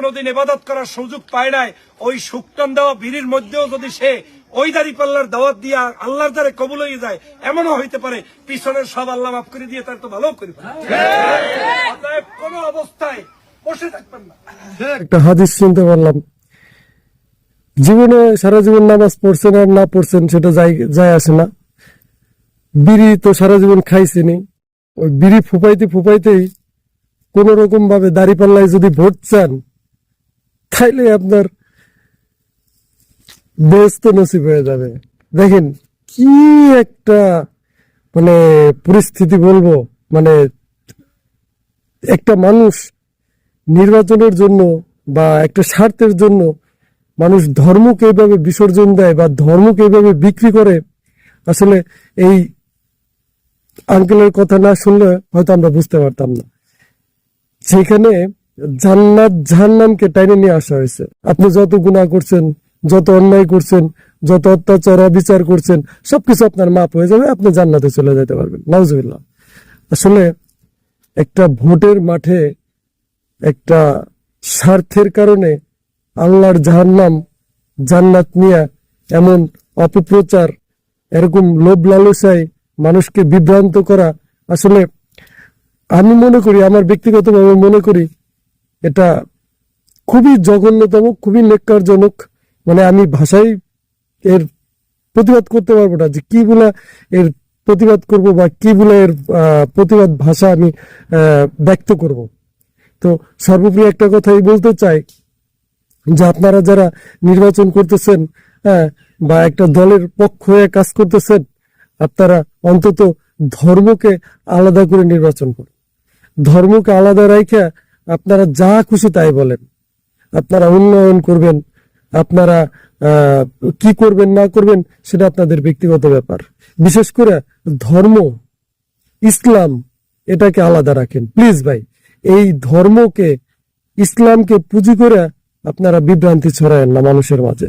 কোনোদিন ইবাদত করার সুযোগ পায় নাই, ওই শুকটান দেওয়া বিড়ির মধ্যেও যদি সে ওই দাঁড়িপাল্লার দাওয়াত দিয়া আল্লাহর দ্বারে কবুল হয়ে যায়, এমনও হইতে পারে পিছনের সব আল্লাহ মাফ করে দিয়ে তার তো ভালো করে। অতএব কোন অবস্থায় বসে থাকবেন না। একটা হাদিস শুনতে পারলাম, জীবনে সারা জীবন নামাজ পড়ছেন আর না পড়ছেন সেটা যায় আসে না। বিড়ি তো সারা জীবন খাইছেনি, ওই বিড়ি ফুপাইতেই কোন রকম ভাবে দাঁড়িপাল্লায় যদি ভোট চান, তাইলে আপনার বেহেশত নসিব হয়ে যাবে। দেখেন কি একটা মানে পরিস্থিতি বলবো, মানে একটা মানুষ নির্বাচনের জন্য বা একটা স্বার্থের জন্য মানুষ ধর্মকে এইভাবে বিসর্জন দেয় বা ধর্মকে এইভাবে বিক্রি করে। আসলে এই আঙ্কেলের কথা না শুনলে হয়তো আমরা বুঝতে পারতাম না। সেখানে জান্নাত জাহান্নামকে টাইনে নিয়ে আসা হয়েছে। আপনি যত গুনাহ করছেন, যত অন্যায় করছেন, যত অত্যাচার অবিচার করছেন, সবকিছু আপনার মাপ হয়ে যাবে, আপনি জান্নাতে চলে যেতে পারবেন। নাউজুবিল্লাহ। আসলে একটা ভোটের মাঠে একটা স্বার্থের কারণে আল্লাহর জাহান্নাম জান্নাত নিয়ে এমন অপপ্রচার, এরকম লোভ লালসায় মানুষকে বিভ্রান্ত করা, আসলে আমি মনে করি, আমার ব্যক্তিগতভাবে মনে করি এটা খুবই জঘন্যতম, খুবই নেক্কারজনক। মানে আমি ভাষায় এর প্রতিবাদ করতে পারবো না যে কি বলে এর প্রতিবাদ করব বা কি বলে এর প্রতিবাদ ভাষা আমি ব্যক্ত করব। তো সর্বোপরি একটা কথাই বলতে চাই যে আপনারা যারা নির্বাচন করতেছেন, হ্যাঁ, বা একটা দলের পক্ষ হয়ে কাজ করতেছেন, আপনারা অন্তত ধর্মকে আলাদা করে নির্বাচন করুন। ধর্মকে আলাদা রাখা আপনারা যা খুশি তাই বলেন, আপনারা উন্নয়ন করবেন, আপনারা কি করবেন না করবেন সেটা আপনাদের ব্যক্তিগত ব্যাপার। বিশেষ করে ধর্ম, ইসলাম, এটাকে আলাদা রাখেন প্লিজ ভাই। এই ধর্মকে, ইসলামকে পুঁজি করে আপনারা বিভ্রান্তি ছড়ায়েন না মানুষের মাঝে।